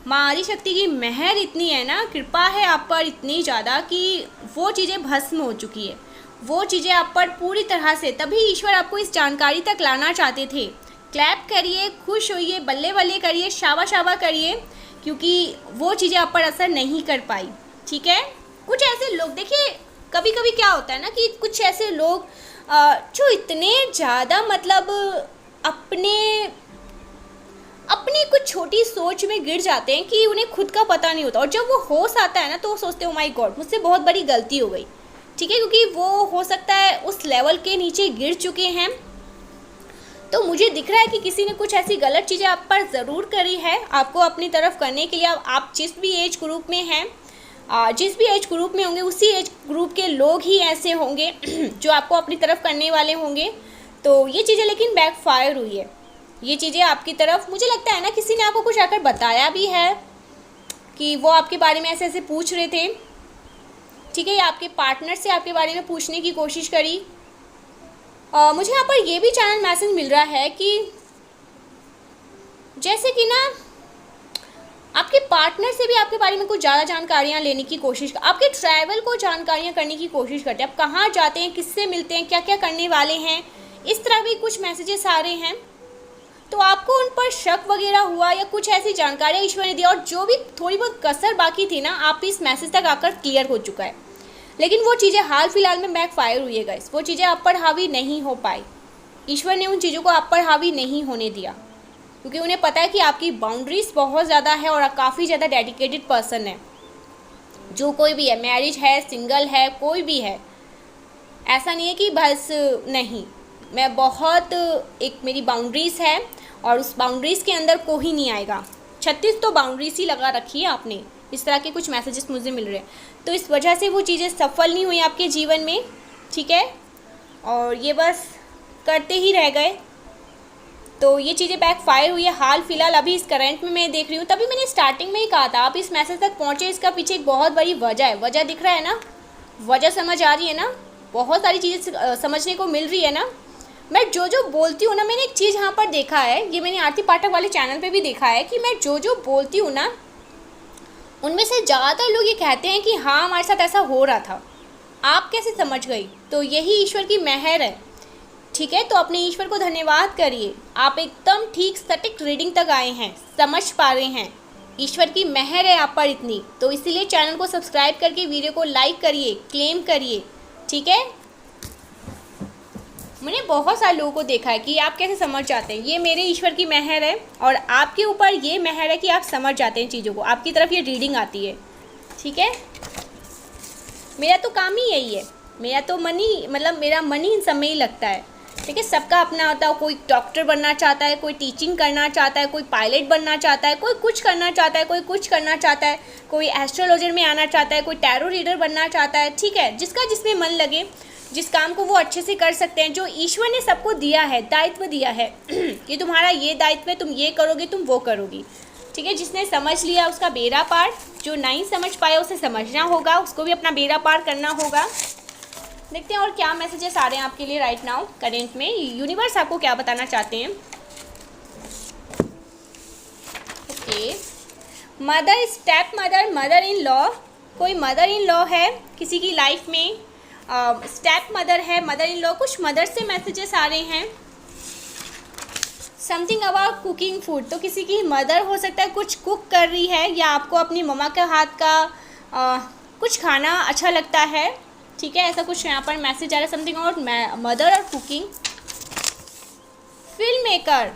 माँ आदि शक्ति की मेहर इतनी है ना, कृपा है आप पर इतनी ज़्यादा कि वो चीज़ें भस्म हो चुकी है, वो चीज़ें आप पर पूरी तरह से, तभी ईश्वर आपको इस जानकारी तक लाना चाहते थे। क्लैप करिए, खुश होइए, बल्ले बल्ले करिए, शाबा शाबा करिए, क्योंकि वो चीज़ें आप पर असर नहीं कर पाई, ठीक है। कुछ ऐसे लोग देखिए, कभी कभी क्या होता है ना कि कुछ ऐसे लोग जो इतने ज़्यादा मतलब अपनी कुछ छोटी सोच में गिर जाते हैं कि उन्हें खुद का पता नहीं होता, और जब वो होश आता है ना, तो वो सोचते हैं ओ माय गॉड, मुझसे बहुत बड़ी गलती हो गई, ठीक है, क्योंकि वो हो सकता है उस लेवल के नीचे गिर चुके हैं। तो मुझे दिख रहा है कि किसी ने कुछ ऐसी गलत चीज़ें आप पर ज़रूर करी है, आपको अपनी तरफ करने के लिए। आप जिस भी एज ग्रुप में हैं, जिस भी एज ग्रुप में होंगे, उसी एज ग्रुप के लोग ही ऐसे होंगे जो आपको अपनी तरफ करने वाले होंगे। तो ये चीज़ें लेकिन बैकफायर हुई है, ये चीज़ें आपकी तरफ, मुझे लगता है ना किसी ने आपको कुछ आकर बताया भी है कि वो आपके बारे में ऐसे ऐसे पूछ रहे थे, ठीक है, या आपके पार्टनर से आपके बारे में पूछने की कोशिश करी। मुझे यहाँ पर ये भी चैनल मैसेज मिल रहा है कि जैसे कि ना आपके पार्टनर से भी आपके बारे में कुछ ज़्यादा जानकारियाँ लेने की कोशिश, आपके ट्रैवल को जानकारियाँ करने की कोशिश करते हैं, आप कहाँ जाते हैं, किससे मिलते हैं, क्या क्या करने वाले हैं, इस तरह भी कुछ मैसेजेस आ रहे हैं। तो आपको उन पर शक वगैरह हुआ या कुछ ऐसी जानकारियाँ ईश्वर ने दी, और जो भी थोड़ी बहुत कसर बाकी थी ना, आप इस मैसेज तक आकर क्लियर हो चुका है। लेकिन वो चीज़ें हाल फिलहाल में बैकफायर हुई है गाइस, वो चीज़ें आप पर हावी नहीं हो पाई। ईश्वर ने उन चीज़ों को आप पर हावी नहीं होने दिया, क्योंकि उन्हें पता है कि आपकी बाउंड्रीज बहुत ज़्यादा है और आप काफ़ी ज़्यादा डेडिकेटेड पर्सन है। जो कोई भी है, मैरिज है, सिंगल है, कोई भी है, ऐसा नहीं है कि बस नहीं, मैं बहुत एक मेरी बाउंड्रीज़ है और उस बाउंड्रीज़ के अंदर कोई नहीं आएगा। 36 तो बाउंड्रीज ही लगा रखी है आपने। इस तरह के कुछ मैसेजेस मुझे मिल रहे हैं। तो इस वजह से वो चीज़ें सफल नहीं हुई आपके जीवन में, ठीक है, और ये बस करते ही रह गए। तो ये चीज़ें बैकफायर हुई है हाल फिलहाल, अभी इस करंट में मैं देख रही हूँ। तभी मैंने स्टार्टिंग में ही कहा था, आप इस मैसेज तक पहुँचे, इसका पीछे एक बहुत बड़ी वजह है। वजह दिख रहा है ना, वजह समझ आ रही है ना, बहुत सारी चीज़ें समझने को मिल रही है ना। मैं जो जो बोलती हूँ ना, मैंने एक चीज़ यहाँ पर देखा है, ये मैंने आरती पाठक वाले चैनल पे भी देखा है कि मैं जो जो बोलती हूँ ना, उनमें से ज़्यादातर लोग ये कहते हैं कि हाँ हमारे साथ ऐसा हो रहा था। आप कैसे समझ गई? तो यही ईश्वर की मेहर है, ठीक है। तो अपने ईश्वर को धन्यवाद करिए, आप एकदम ठीक सटीक रीडिंग तक आए हैं, समझ पा रहे हैं। ईश्वर की मेहर है आप पर इतनी, तो इसीलिए चैनल को सब्सक्राइब करके वीडियो को लाइक करिए, क्लेम करिए, ठीक है। मैंने बहुत सारे लोगों को देखा है कि आप कैसे समझ जाते हैं। ये मेरे ईश्वर की मेहर है और आपके ऊपर ये मेहर है कि आप समझ जाते हैं चीज़ों को, आपकी तरफ ये रीडिंग आती है, ठीक है। मेरा तो काम ही यही है, मेरा तो मेरा मन ही इन सब में ही लगता है, ठीक है। सबका अपना होता है, कोई डॉक्टर बनना चाहता है, कोई टीचिंग करना चाहता है, कोई पायलट बनना चाहता है, कोई कुछ करना चाहता है, कोई कुछ करना चाहता है, कोई एस्ट्रोलॉजर में आना चाहता है, कोई टैरो रीडर बनना चाहता है, ठीक है। जिसका जिसमें मन लगे, जिस काम को वो अच्छे से कर सकते हैं, जो ईश्वर ने सबको दिया है, दायित्व दिया है कि तुम्हारा ये दायित्व है, तुम ये करोगे, तुम वो करोगी, ठीक है। जिसने समझ लिया उसका बेड़ा पार, जो नहीं समझ पाया उसे समझना होगा, उसको भी अपना बेड़ा पार करना होगा। देखते हैं और क्या मैसेजेस आ रहे हैं आपके लिए राइट नाउ करेंट में, यूनिवर्स आपको क्या बताना चाहते हैं। Okay, mother, step mother, mother in law, कोई मदर इन लॉ है किसी की लाइफ में, स्टेप मदर है, मदर इन लॉ, कुछ मदर से मैसेजेस आ रहे हैं। समथिंग अबाउट कुकिंग फूड, तो किसी की मदर हो सकता है कुछ कुक कर रही है, या आपको अपनी मम्मा के हाथ का कुछ खाना अच्छा लगता है, ठीक है। ऐसा कुछ यहाँ पर मैसेज आ रहा है, समथिंग अबाउट मदर और कुकिंग। फिल्म मेकर,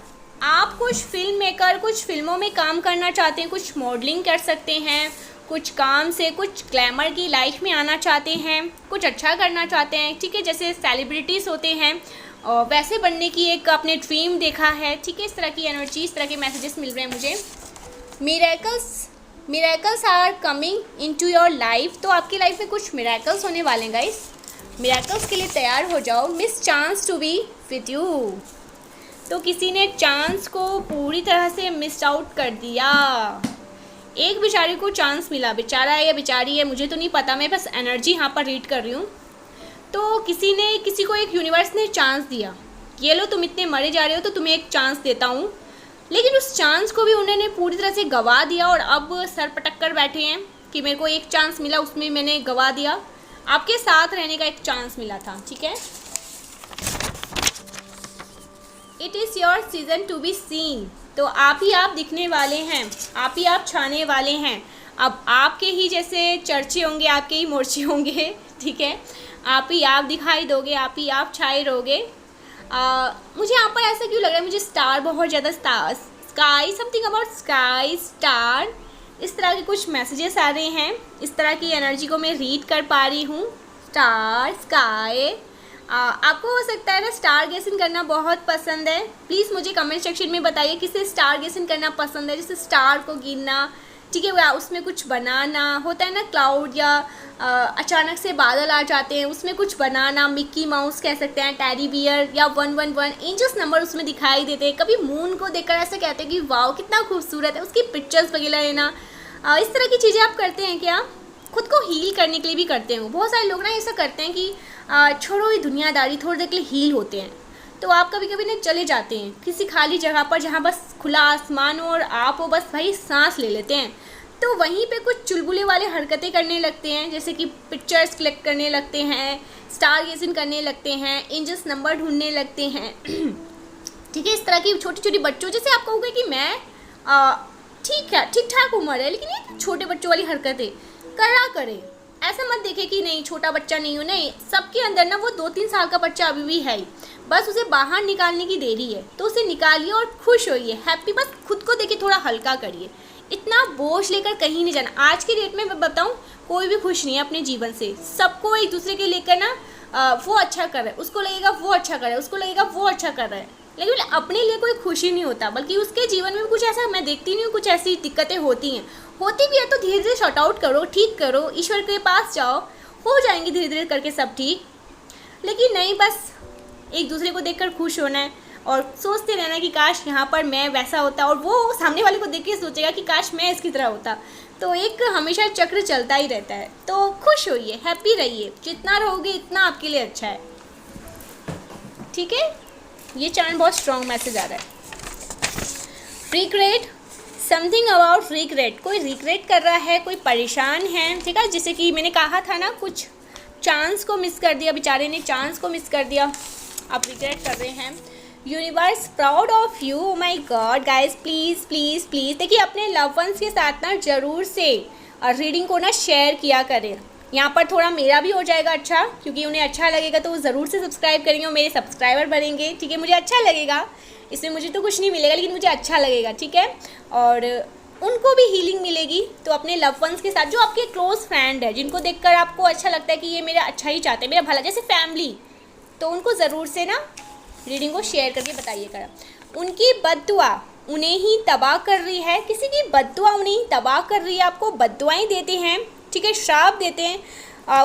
आप कुछ फिल्म मेकर, कुछ फिल्मों में काम करना चाहते हैं, कुछ मॉडलिंग कर सकते हैं, कुछ काम से कुछ ग्लैमर की लाइफ में आना चाहते हैं, कुछ अच्छा करना चाहते हैं, ठीक है। जैसे सेलिब्रिटीज़ होते हैं वैसे बनने की एक आपने ड्रीम देखा है, ठीक है। इस तरह की एनर्जी, इस तरह के मैसेजेस मिल रहे हैं मुझे। Miracles are coming into your life, तो आपकी लाइफ में कुछ मिरेकल्स होने वाले हैं गाइस। मिरेकल्स के लिए तैयार हो जाओ। Miss chance to be with you, तो किसी ने चांस को पूरी तरह से मिस आउट कर दिया। एक बेचारे को चांस मिला, बेचारा है या बेचारी है मुझे तो नहीं पता, मैं बस एनर्जी यहाँ पर रीड कर रही हूँ। तो किसी को एक यूनिवर्स ने चांस दिया, ये लो तुम इतने मरे जा रहे हो तो तुम्हें एक चांस देता हूँ, लेकिन उस चांस को भी उन्होंने पूरी तरह से गवा दिया और अब सर पटक कर बैठे हैं कि मेरे को एक चांस मिला, उसमें मैंने गवा दिया। आपके साथ रहने का एक चांस मिला था, ठीक है। It is your season to be seen, तो आप ही आप दिखने वाले हैं, आप ही आप छाने वाले हैं। अब आपके ही जैसे चर्चे होंगे, आपके ही मोर्चे होंगे, ठीक है। आप ही आप दिखाई दोगे, आप ही आप छाए रहोगे। मुझे यहाँ पर ऐसा क्यों लग रहा है, मुझे स्टार बहुत ज़्यादा, sky, something about sky, star, इस तरह के कुछ मैसेजेस आ रहे हैं। इस तरह की एनर्जी को मैं रीड कर पा रही हूँ, स्टार, स्काई। आपको हो सकता है ना स्टार गेसिंग करना बहुत पसंद है। प्लीज़ मुझे कमेंट सेक्शन में बताइए किसे स्टार गेसिंग करना पसंद है, जैसे स्टार को गिनना, ठीक है, या उसमें कुछ बनाना होता है ना, क्लाउड या अचानक से बादल आ जाते हैं उसमें कुछ बनाना, मिक्की माउस कह सकते हैं, टेडी बियर, या 111 एंजल्स नंबर उसमें दिखाई देते हैं। कभी मून को देखकर ऐसा कहते हैं कि वाओ कितना खूबसूरत है, उसकी पिक्चर्स वगैरह लेना, इस तरह की चीज़ें आप करते हैं क्या? खुद को हील करने के लिए भी करते हैं। बहुत सारे लोग ना ऐसा करते हैं कि छोड़ो ये दुनियादारी, थोड़ी देर के लिए हील होते हैं। तो आप कभी कभी ना चले जाते हैं किसी खाली जगह पर जहाँ बस खुला आसमान हो और आप हो, बस भाई सांस ले लेते हैं। तो वहीं पे कुछ चुलबुले वाले हरकतें करने लगते हैं, जैसे कि पिक्चर्स क्लिक करने लगते हैं, स्टार गेजिंग करने लगते हैं, एंजल्स नंबर ढूंढने लगते हैं। ठीक है, इस तरह की छोटी छोटी बच्चों, जैसे आप कहोगे कि मैं ठीक है, ठीक ठाक उम्र है, लेकिन ये छोटे बच्चों वाली हरकतें करा करें। ऐसा मत देखे कि नहीं छोटा बच्चा नहीं हो, नहीं, सबके अंदर ना वो 2-3 साल का बच्चा अभी भी है ही, बस उसे बाहर निकालने की देरी है। तो उसे निकालिए और खुश होइए, हैप्पी, बस खुद को देखिए, थोड़ा हल्का करिए, इतना बोझ लेकर कहीं नहीं जाना। आज के डेट में मैं बताऊँ, कोई भी खुश नहीं है अपने जीवन से। सबको एक दूसरे के लेकर ना वो अच्छा कर रहा है, उसको लगेगा वो अच्छा कर रहा है, उसको लगेगा वो अच्छा कर रहा है, लेकिन अपने लिए कोई खुशी नहीं होता, बल्कि उसके जीवन में कुछ ऐसा मैं देखती नहीं हूँ, कुछ ऐसी दिक्कतें होती हैं, होती भी है तो धीरे धीरे शॉर्ट आउट करो, ठीक करो, ईश्वर के पास जाओ, हो जाएंगे धीरे धीरे करके सब ठीक। लेकिन नहीं, बस एक दूसरे को देखकर खुश होना है और सोचते रहना कि काश यहाँ पर मैं वैसा होता, और वो सामने वाले को देख के सोचेगा कि काश मैं इसकी तरह होता। तो एक हमेशा चक्र चलता ही रहता है। तो खुश होइए, हैप्पी रहिए, जितना रहोगे इतना आपके लिए अच्छा है। ठीक है, ये चैनल बहुत स्ट्रॉन्ग मैसेज आ रहा है। रिग्रेट, समथिंग अबाउट रिग्रेट, कोई रिग्रेट कर रहा है, कोई परेशान है, ठीक है, जैसे कि मैंने कहा था ना, कुछ चांस को मिस कर दिया, बेचारे ने चांस को मिस कर दिया, आप रिग्रेट कर रहे हैं। Universe proud of you, my God guys, please please please देखिए, अपने लव वंस के साथ ना ज़रूर से रीडिंग को ना शेयर किया करें। यहाँ पर थोड़ा मेरा भी हो जाएगा अच्छा, क्योंकि उन्हें अच्छा लगेगा तो वो ज़रूर से सब्सक्राइब करेंगे और मेरे सब्सक्राइबर बनेंगे। ठीक है, मुझे अच्छा लगेगा, इसमें मुझे तो कुछ नहीं मिलेगा, लेकिन मुझे अच्छा लगेगा, ठीक है, और उनको भी हीलिंग मिलेगी। तो अपने लव वंस के साथ, जो आपके क्लोज फ्रेंड है, जिनको देखकर आपको अच्छा लगता है कि ये मेरा अच्छा ही चाहते हैं, मेरा भला, जैसे फैमिली, तो उनको ज़रूर से ना रीडिंग को शेयर करके बताइएगा। उनकी बद्दुआ उन्हें ही तबाह कर रही है, किसी की बद्दुआ उन्हें ही तबाह कर रही है, आपको बद्दुआएं देते हैं, ठीक है, श्राप देते हैं,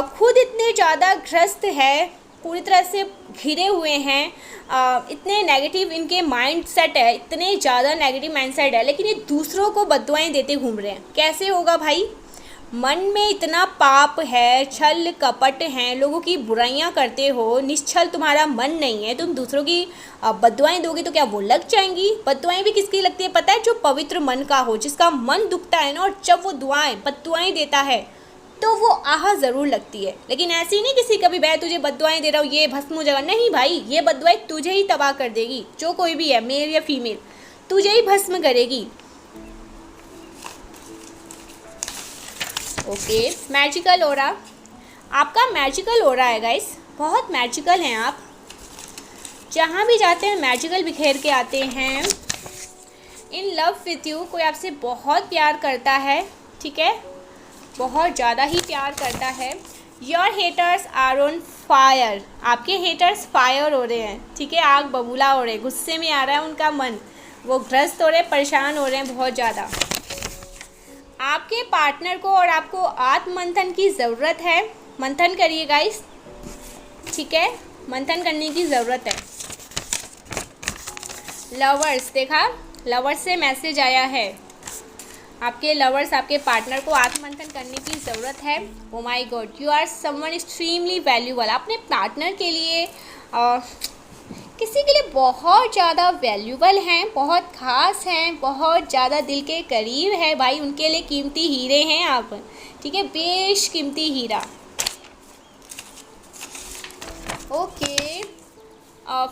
खुद इतने ज़्यादा ग्रस्त है, पूरी तरह से घिरे हुए हैं, इतने नेगेटिव इनके माइंड सेट है, इतने ज़्यादा नेगेटिव माइंड सेट है, लेकिन ये दूसरों को बद्दुआएं देते घूम रहे हैं। कैसे होगा भाई? मन में इतना पाप है, छल कपट हैं, लोगों की बुराइयां करते हो, निश्छल तुम्हारा मन नहीं है, तुम दूसरों की बद्दुआएं दोगे तो क्या वो लग जाएंगी? बद्दुआएं भी किसकी लगती है पता है? जो पवित्र मन का हो, जिसका मन दुखता है ना, और जब वो बद्दुआएं देता है तो वो आह ज़रूर लगती है। लेकिन ऐसी नहीं किसी कभी मैं तुझे बद्दुआएं दे रहा हूँ ये भस्म हो जाएगा, नहीं भाई, ये बद्दुआएं तुझे ही तबाह कर देगी। जो कोई भी है, मेल या फीमेल, तुझे ही भस्म करेगी। ओके, मैजिकल ओरा, आपका मैजिकल ओरा है गाइस, बहुत मैजिकल हैं आप, जहाँ भी जाते हैं मैजिकल बिखेर के आते हैं। इन लव विथ यू, कोई आपसे बहुत प्यार करता है, ठीक है, बहुत ज़्यादा ही प्यार करता है। Your haters are on fire, आपके हेटर्स फायर हो रहे हैं, ठीक है, आग बबूला हो रहे हैं, गुस्से में आ रहा है उनका मन, वो ग्रस्त हो रहे हैं, परेशान हो रहे हैं बहुत ज़्यादा। आपके पार्टनर को और आपको आत्ममंथन की ज़रूरत है, मंथन करिए गाइस, ठीक है, मंथन करने की ज़रूरत है। लवर्स, देखा, लवर्स से मैसेज आया है, आपके लवर्स, आपके पार्टनर को आत्ममंथन करने की ज़रूरत है। Oh my God, you are someone extremely valuable, अपने पार्टनर के लिए किसी के लिए बहुत ज़्यादा वैल्यूएबल हैं, बहुत ख़ास हैं, बहुत ज़्यादा दिल के करीब है भाई, उनके लिए कीमती हीरे हैं आप, ठीक है, बेशकीमती हीरा। Okay,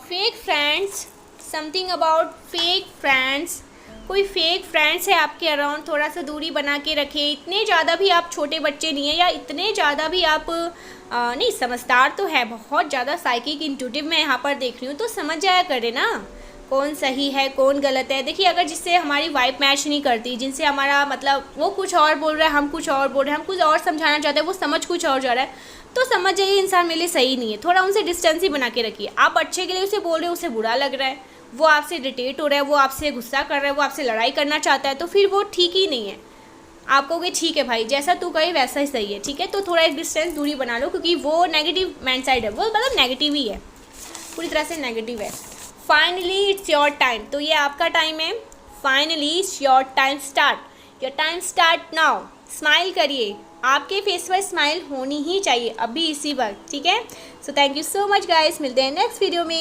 fake friends, something about fake friends, कोई फेक फ्रेंड्स है आपके अराउंड, थोड़ा सा दूरी बना के रखें। इतने ज़्यादा भी आप छोटे बच्चे नहीं हैं, या इतने ज़्यादा भी आप नहीं, समझदार तो है, बहुत ज़्यादा साइकिक इंट्यूटिव मैं यहाँ पर देख रही हूँ, तो समझ जाया करे ना, कौन सही है कौन गलत है। देखिए अगर जिससे हमारी वाइब मैच नहीं करती, जिनसे हमारा मतलब वो कुछ और बोल रहा है, हम कुछ और बोल रहे हैं, हम कुछ और समझाना चाहते हैं, वो समझ कुछ और जा रहा है, तो समझ जाइए इंसान मेरे लिए सही नहीं है। थोड़ा उनसे डिस्टेंस ही बना के रखिए। आप अच्छे के लिए उसे बोल रहे हो, उसे बुरा लग रहा है, वो आपसे इरिटेट हो रहा है, वो आपसे गुस्सा कर रहा है, वो आपसे लड़ाई करना चाहता है, तो फिर वो ठीक ही नहीं है। आप कहोगे ठीक है भाई, जैसा तू कहे वैसा ही सही है, ठीक है, तो थोड़ा एक डिस्टेंस दूरी बना लो, क्योंकि वो नेगेटिव माइंड साइड है, वो मतलब नेगेटिव ही है, पूरी तरह से नेगेटिव है। फाइनली इट्स योर टाइम, तो ये आपका टाइम है। Finally it's your time start, your time start now. Smile करिए, आपके फेस पर स्माइल होनी ही चाहिए अभी इसी वक्त, ठीक है। So thank you so much guys, मिलते हैं नेक्स्ट वीडियो में।